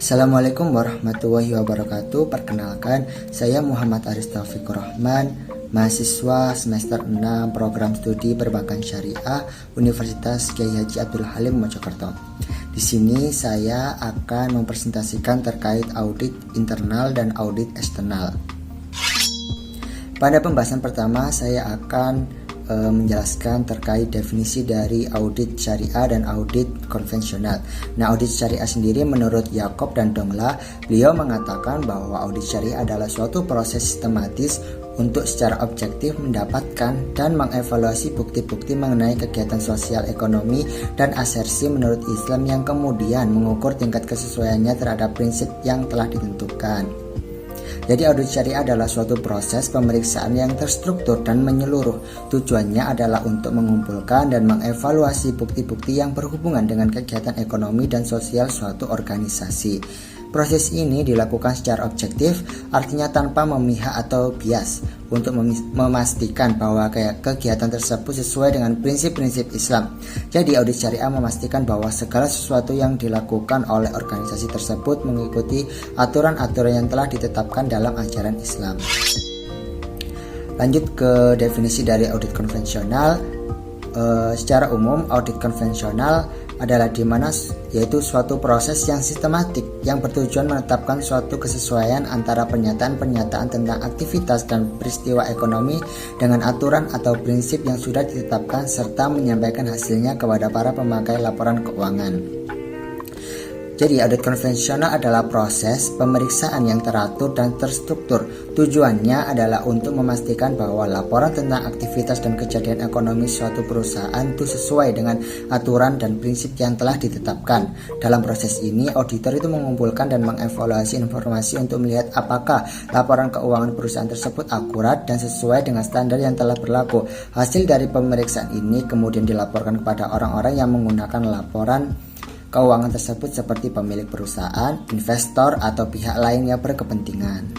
Assalamualaikum warahmatullahi wabarakatuh. Perkenalkan, saya Muhammad Aris Taufikur Rahman, mahasiswa semester 6 program studi Perbankan Syariah Universitas Kyai Haji Abdul Halim Mojokerto. Di sini saya akan mempresentasikan terkait audit internal dan audit eksternal. Pada pembahasan pertama, saya akan menjelaskan terkait definisi dari audit syariah dan audit konvensional. Nah, audit syariah sendiri menurut Yakob dan Dongla, beliau mengatakan bahwa audit syariah adalah suatu proses sistematis untuk secara objektif mendapatkan dan mengevaluasi bukti-bukti mengenai kegiatan sosial, ekonomi, dan asersi menurut Islam yang kemudian mengukur tingkat kesesuaiannya terhadap prinsip yang telah ditentukan. Jadi audit syariah adalah suatu proses pemeriksaan yang terstruktur dan menyeluruh. Tujuannya adalah untuk mengumpulkan dan mengevaluasi bukti-bukti yang berhubungan dengan kegiatan ekonomi dan sosial suatu organisasi. Proses ini dilakukan secara objektif, artinya tanpa memihak atau bias, untuk memastikan bahwa kegiatan tersebut sesuai dengan prinsip-prinsip Islam. Jadi audit syariah memastikan bahwa segala sesuatu yang dilakukan oleh organisasi tersebut mengikuti aturan-aturan yang telah ditetapkan dalam ajaran Islam. Lanjut ke definisi dari audit konvensional. Secara umum, audit konvensional adalah yaitu suatu proses yang sistematik yang bertujuan menetapkan suatu kesesuaian antara pernyataan-pernyataan tentang aktivitas dan peristiwa ekonomi dengan aturan atau prinsip yang sudah ditetapkan serta menyampaikan hasilnya kepada para pemakai laporan keuangan. Jadi audit konvensional adalah proses pemeriksaan yang teratur dan terstruktur. Tujuannya adalah untuk memastikan bahwa laporan tentang aktivitas dan kejadian ekonomi suatu perusahaan itu sesuai dengan aturan dan prinsip yang telah ditetapkan. Dalam proses ini, auditor itu mengumpulkan dan mengevaluasi informasi untuk melihat apakah laporan keuangan perusahaan tersebut akurat dan sesuai dengan standar yang telah berlaku. Hasil dari pemeriksaan ini kemudian dilaporkan kepada orang-orang yang menggunakan laporan keuangan tersebut seperti pemilik perusahaan, investor, atau pihak lain yang berkepentingan.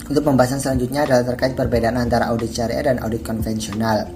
Untuk pembahasan selanjutnya adalah terkait perbedaan antara audit syariah dan audit konvensional.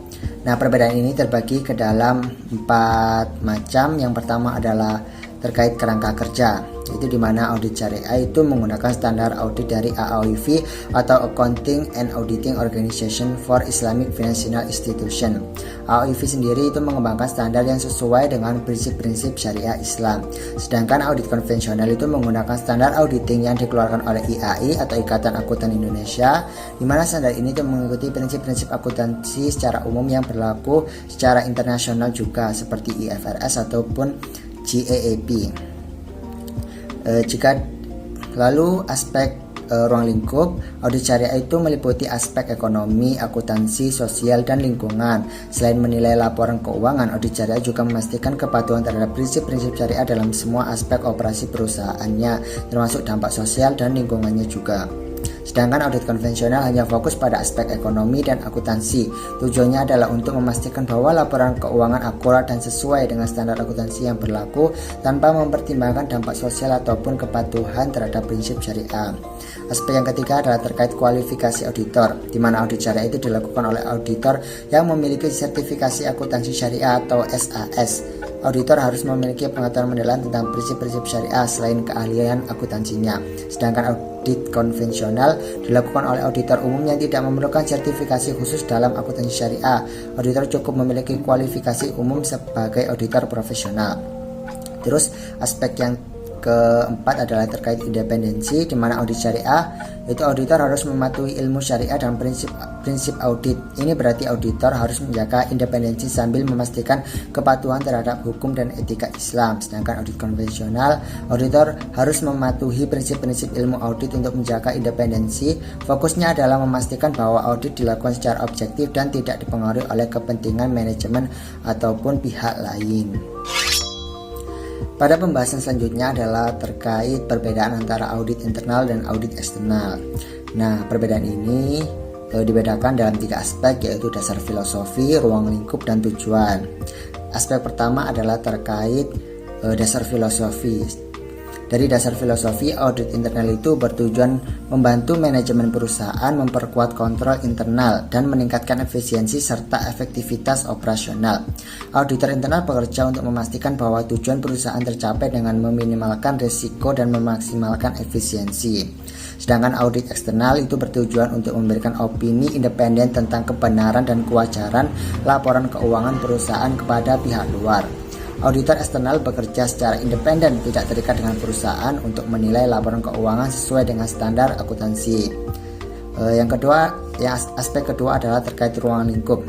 Nah, perbedaan ini terbagi ke dalam 4 macam. Yang pertama adalah terkait kerangka kerja, itu dimana audit syariah itu menggunakan standar audit dari AAOIF atau Accounting and Auditing Organization for Islamic Financial Institution. AAOIF sendiri itu mengembangkan standar yang sesuai dengan prinsip-prinsip syariah Islam. Sedangkan audit konvensional itu menggunakan standar auditing yang dikeluarkan oleh IAI atau Ikatan Akuntan Indonesia, di mana standar ini itu mengikuti prinsip-prinsip akuntansi secara umum yang berlaku secara internasional juga seperti IFRS ataupun GAAP. Lalu aspek ruang lingkup, audit syariah itu meliputi aspek ekonomi, akuntansi, sosial, dan lingkungan. Selain menilai laporan keuangan, audit syariah juga memastikan kepatuhan terhadap prinsip-prinsip syariah dalam semua aspek operasi perusahaannya, termasuk dampak sosial dan lingkungannya juga. Sedangkan audit konvensional hanya fokus pada aspek ekonomi dan akuntansi. Tujuannya adalah untuk memastikan bahwa laporan keuangan akurat dan sesuai dengan standar akuntansi yang berlaku tanpa mempertimbangkan dampak sosial ataupun kepatuhan terhadap prinsip syariah. Aspek yang ketiga adalah terkait kualifikasi auditor, di mana audit syariah itu dilakukan oleh auditor yang memiliki sertifikasi akuntansi syariah atau SAS. Auditor harus memiliki pengetahuan mendalam tentang prinsip-prinsip syariah selain keahlian akuntansinya. Sedangkan audit konvensional dilakukan oleh auditor umum yang tidak memerlukan sertifikasi khusus dalam akuntansi syariah. Auditor cukup memiliki kualifikasi umum sebagai auditor profesional. Terus aspek yang keempat adalah terkait independensi, di mana audit syariah itu auditor harus mematuhi ilmu syariah dan prinsip audit. Ini berarti auditor harus menjaga independensi sambil memastikan kepatuhan terhadap hukum dan etika Islam. Sedangkan audit konvensional, auditor harus mematuhi prinsip-prinsip ilmu audit untuk menjaga independensi. Fokusnya adalah memastikan bahwa audit dilakukan secara objektif dan tidak dipengaruhi oleh kepentingan manajemen ataupun pihak lain. Pada pembahasan selanjutnya adalah terkait perbedaan antara audit internal dan audit eksternal. Nah, perbedaan ini dibedakan dalam 3 aspek, yaitu dasar filosofi, ruang lingkup, dan tujuan. Aspek pertama adalah terkait dasar filosofi. Dari dasar filosofi, audit internal itu bertujuan membantu manajemen perusahaan memperkuat kontrol internal dan meningkatkan efisiensi serta efektivitas operasional. Auditor internal bekerja untuk memastikan bahwa tujuan perusahaan tercapai dengan meminimalkan risiko dan memaksimalkan efisiensi. Sedangkan audit eksternal itu bertujuan untuk memberikan opini independen tentang kebenaran dan kewajaran laporan keuangan perusahaan kepada pihak luar. Auditor eksternal bekerja secara independen, tidak terikat dengan perusahaan untuk menilai laporan keuangan sesuai dengan standar akuntansi. Aspek kedua adalah terkait ruang lingkup.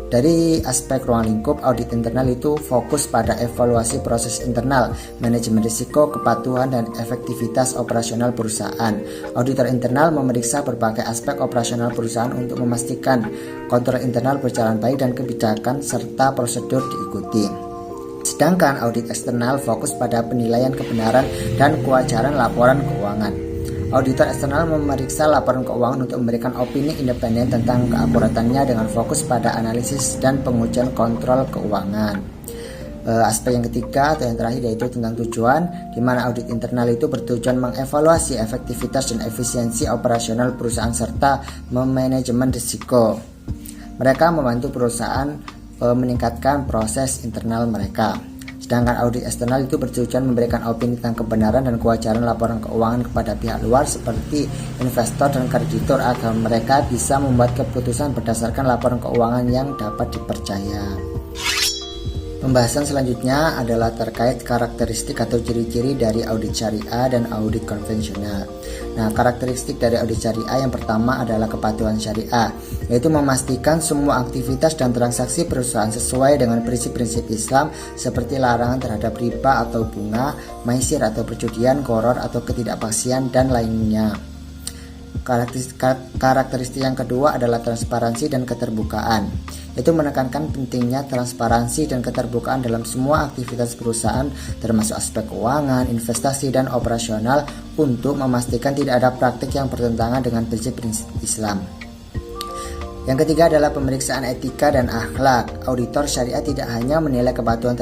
Dari aspek ruang lingkup, audit internal itu fokus pada evaluasi proses internal, manajemen risiko, kepatuhan, dan efektivitas operasional perusahaan. Auditor internal memeriksa berbagai aspek operasional perusahaan untuk memastikan kontrol internal berjalan baik dan kebijakan serta prosedur diikuti. Sedangkan audit eksternal fokus pada penilaian kebenaran dan kewajaran laporan keuangan. Auditor eksternal memeriksa laporan keuangan untuk memberikan opini independen tentang keakuratannya dengan fokus pada analisis dan pengujian kontrol keuangan. Aspek yang ketiga atau yang terakhir yaitu tentang tujuan, di mana audit internal itu bertujuan mengevaluasi efektivitas dan efisiensi operasional perusahaan serta memanajemen risiko. Mereka membantu perusahaan meningkatkan proses internal mereka. Sedangkan audit eksternal itu bertujuan memberikan opini tentang kebenaran dan kewajaran laporan keuangan kepada pihak luar seperti investor dan kreditur agar mereka bisa membuat keputusan berdasarkan laporan keuangan yang dapat dipercaya. Pembahasan selanjutnya adalah terkait karakteristik atau ciri-ciri dari audit syariah dan audit konvensional. Nah, karakteristik dari audit syariah yang pertama adalah kepatuhan syariah, yaitu memastikan semua aktivitas dan transaksi perusahaan sesuai dengan prinsip-prinsip Islam seperti larangan terhadap riba atau bunga, maisir atau perjudian, gharar atau ketidakpastian, dan lainnya. Karakteristik yang kedua adalah transparansi dan keterbukaan, yaitu menekankan pentingnya transparansi dan keterbukaan dalam semua aktivitas perusahaan termasuk aspek keuangan, investasi, dan operasional untuk memastikan tidak ada praktik yang bertentangan dengan prinsip-prinsip Islam. Yang ketiga adalah pemeriksaan etika dan akhlak. Auditor syariah tidak hanya menilai kepatuhan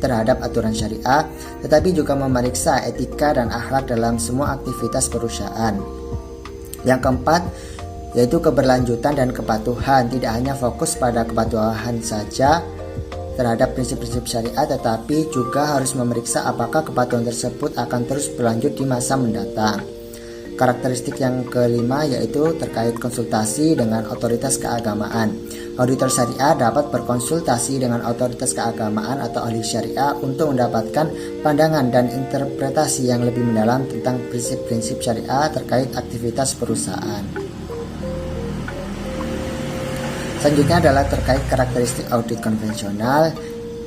terhadap aturan syariah, tetapi juga memeriksa etika dan akhlak dalam semua aktivitas perusahaan. Yang keempat yaitu keberlanjutan dan kepatuhan. Tidak hanya fokus pada kepatuhan saja terhadap prinsip-prinsip syariah, tetapi juga harus memeriksa apakah kepatuhan tersebut akan terus berlanjut di masa mendatang. Karakteristik yang kelima yaitu terkait konsultasi dengan otoritas keagamaan. Auditor syariah dapat berkonsultasi dengan otoritas keagamaan atau ahli syariah untuk mendapatkan pandangan dan interpretasi yang lebih mendalam tentang prinsip-prinsip syariah terkait aktivitas perusahaan. Selanjutnya adalah terkait karakteristik audit konvensional,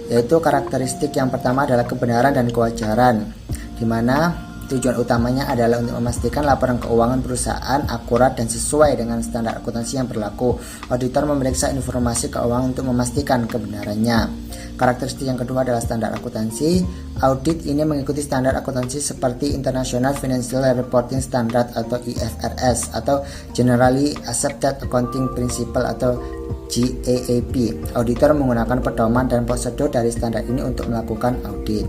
yaitu karakteristik yang pertama adalah kebenaran dan kewajaran, di mana tujuan utamanya adalah untuk memastikan laporan keuangan perusahaan akurat dan sesuai dengan standar akuntansi yang berlaku. Auditor memeriksa informasi keuangan untuk memastikan kebenarannya. Karakteristik yang kedua adalah standar akuntansi. Audit ini mengikuti standar akuntansi seperti International Financial Reporting Standard atau IFRS atau Generally Accepted Accounting Principle atau GAAP. Auditor menggunakan pedoman dan prosedur dari standar ini untuk melakukan audit.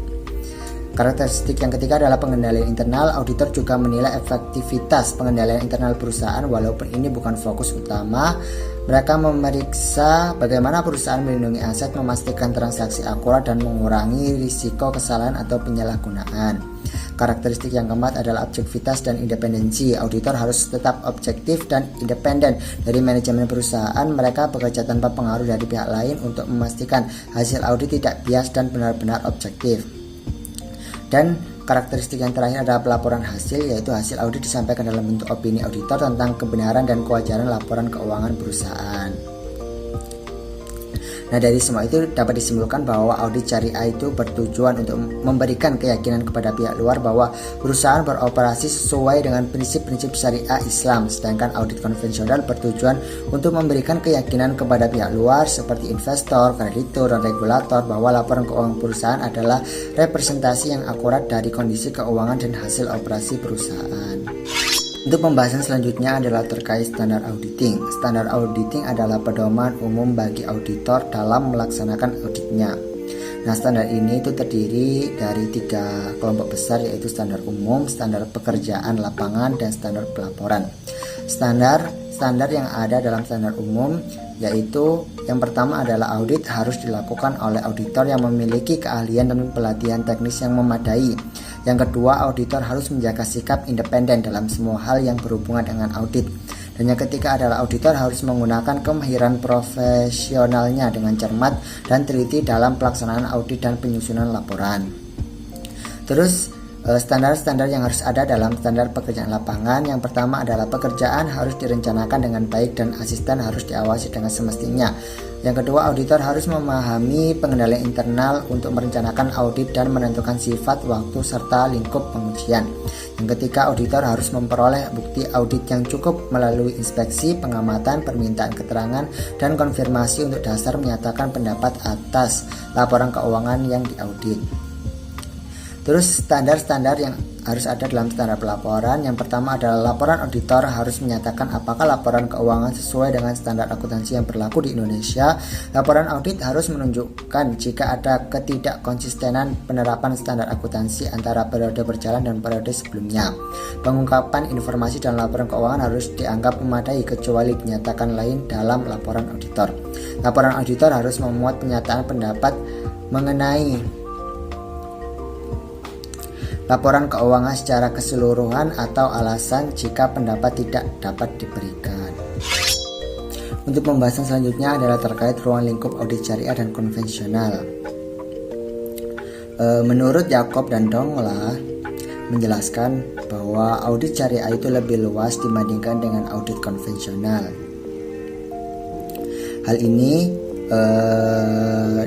Karakteristik yang ketiga adalah pengendalian internal. Auditor juga menilai efektivitas pengendalian internal perusahaan walaupun ini bukan fokus utama. Mereka memeriksa bagaimana perusahaan melindungi aset, memastikan transaksi akurat, dan mengurangi risiko kesalahan atau penyalahgunaan. Karakteristik yang keempat adalah objektivitas dan independensi. Auditor harus tetap objektif dan independen dari manajemen perusahaan. Mereka bekerja tanpa pengaruh dari pihak lain untuk memastikan hasil audit tidak bias dan benar-benar objektif. Dan karakteristik yang terakhir adalah pelaporan hasil, yaitu hasil audit disampaikan dalam bentuk opini auditor tentang kebenaran dan kewajaran laporan keuangan perusahaan. Nah, dari semua itu dapat disimpulkan bahwa audit syariah itu bertujuan untuk memberikan keyakinan kepada pihak luar bahwa perusahaan beroperasi sesuai dengan prinsip-prinsip syariah Islam, sedangkan audit konvensional bertujuan untuk memberikan keyakinan kepada pihak luar seperti investor, kreditur, dan regulator bahwa laporan keuangan perusahaan adalah representasi yang akurat dari kondisi keuangan dan hasil operasi perusahaan. Untuk pembahasan selanjutnya adalah terkait standar auditing. Standar auditing adalah pedoman umum bagi auditor dalam melaksanakan auditnya. Nah, standar ini itu terdiri dari 3 kelompok besar, yaitu standar umum, standar pekerjaan lapangan, dan standar pelaporan. Standar yang ada dalam standar umum yaitu yang pertama adalah audit harus dilakukan oleh auditor yang memiliki keahlian dan pelatihan teknis yang memadai. Yang kedua, auditor harus menjaga sikap independen dalam semua hal yang berhubungan dengan audit. Dan yang ketiga adalah auditor harus menggunakan kemahiran profesionalnya dengan cermat dan teliti dalam pelaksanaan audit dan penyusunan laporan. Terus standar-standar yang harus ada dalam standar pekerjaan lapangan. Yang pertama adalah pekerjaan harus direncanakan dengan baik dan asisten harus diawasi dengan semestinya. Yang kedua, auditor harus memahami pengendalian internal untuk merencanakan audit dan menentukan sifat, waktu, serta lingkup pengujian. Yang ketiga, auditor harus memperoleh bukti audit yang cukup melalui inspeksi, pengamatan, permintaan keterangan, dan konfirmasi untuk dasar menyatakan pendapat atas laporan keuangan yang diaudit. Terus standar-standar yang harus ada dalam standar pelaporan. Yang pertama adalah laporan auditor harus menyatakan apakah laporan keuangan sesuai dengan standar akuntansi yang berlaku di Indonesia. Laporan audit harus menunjukkan jika ada ketidakkonsistenan penerapan standar akuntansi antara periode berjalan dan periode sebelumnya. Pengungkapan informasi dalam laporan keuangan harus dianggap memadai kecuali dinyatakan lain dalam laporan auditor. Laporan auditor harus memuat pernyataan pendapat mengenai laporan keuangan secara keseluruhan atau alasan jika pendapat tidak dapat diberikan. Untuk pembahasan selanjutnya adalah terkait ruang lingkup audit syariah dan konvensional. Menurut Jacob dan Dongla menjelaskan bahwa audit syariah itu lebih luas dibandingkan dengan audit konvensional. Hal ini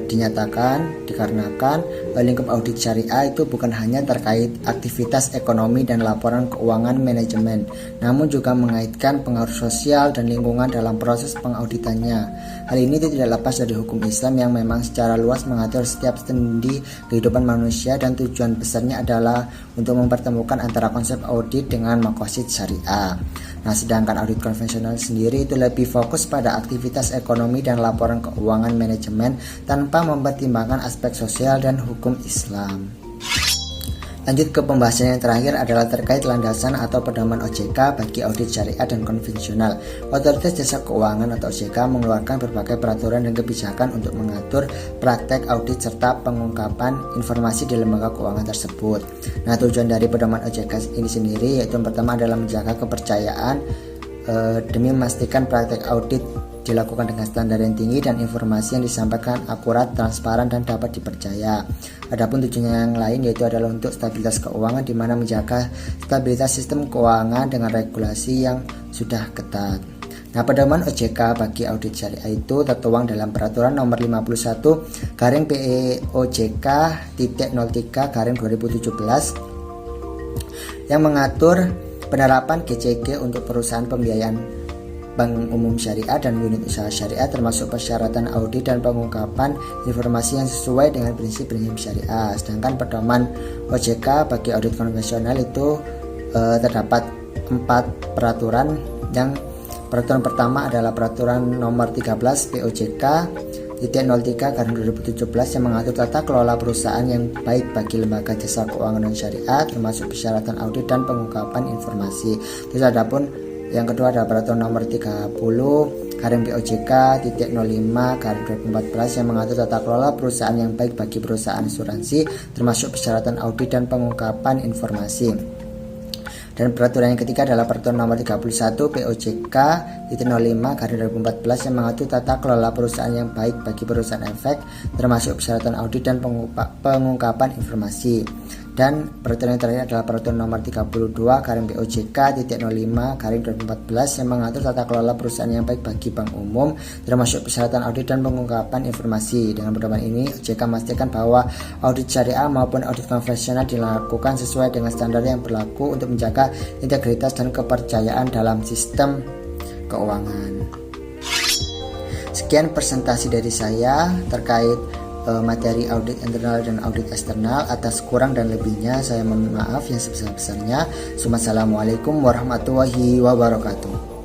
dinyatakan dikarenakan lingkup audit syariah itu bukan hanya terkait aktivitas ekonomi dan laporan keuangan manajemen, namun juga mengaitkan pengaruh sosial dan lingkungan dalam proses pengauditannya. Hal ini tidak lepas dari hukum Islam yang memang secara luas mengatur setiap sendi kehidupan manusia, dan tujuan besarnya adalah untuk mempertemukan antara konsep audit dengan maqasid syariah. Nah, sedangkan audit konvensional sendiri itu lebih fokus pada aktivitas ekonomi dan laporan keuangan manajemen tanpa mempertimbangkan aspek sosial dan hukum Islam. Lanjut ke pembahasan yang terakhir adalah terkait landasan atau pedoman OJK bagi audit syariah dan konvensional. Otoritas Jasa Keuangan atau OJK mengeluarkan berbagai peraturan dan kebijakan untuk mengatur praktek audit serta pengungkapan informasi di lembaga keuangan tersebut. Nah, tujuan dari pedoman OJK ini sendiri yaitu yang pertama adalah menjaga kepercayaan demi memastikan praktek audit dilakukan dengan standar yang tinggi dan informasi yang disampaikan akurat, transparan, dan dapat dipercaya. Adapun tujuan yang lain yaitu adalah untuk stabilitas keuangan, di mana menjaga stabilitas sistem keuangan dengan regulasi yang sudah ketat. Nah, pedoman OJK bagi audit syariah itu tertuang dalam peraturan nomor 51 garing PEOJK.03 2017 yang mengatur penerapan GCG untuk perusahaan pembiayaan bank umum syariah dan unit usaha syariah, termasuk persyaratan audit dan pengungkapan informasi yang sesuai dengan prinsip-prinsip syariah. Sedangkan pedoman OJK bagi audit konvensional itu terdapat 4 peraturan. Yang peraturan pertama adalah peraturan nomor 13 POJK.03/2017 yang mengatur tata kelola perusahaan yang baik bagi lembaga jasa keuangan non syariah, termasuk persyaratan audit dan pengungkapan informasi. Terus adapun yang kedua adalah peraturan nomor 30/POJK.05/2014 yang mengatur tata kelola perusahaan yang baik bagi perusahaan asuransi, termasuk persyaratan audit dan pengungkapan informasi. Dan peraturan yang ketiga adalah peraturan nomor 31 POJK.05/2014 yang mengatur tata kelola perusahaan yang baik bagi perusahaan efek, termasuk persyaratan audit dan pengungkapan informasi. Dan peraturan yang terakhir adalah peraturan nomor 32/POJK.05/2014 yang mengatur tata kelola perusahaan yang baik bagi bank umum, termasuk persyaratan audit dan pengungkapan informasi. Dengan pedoman ini, OJK memastikan bahwa audit syariah maupun audit konvensional dilakukan sesuai dengan standar yang berlaku untuk menjaga integritas dan kepercayaan dalam sistem keuangan. Sekian presentasi dari saya terkait materi audit internal dan audit eksternal. Atas kurang dan lebihnya saya mohon maaf yang sebesar-besarnya. Assalamualaikum warahmatullahi wabarakatuh.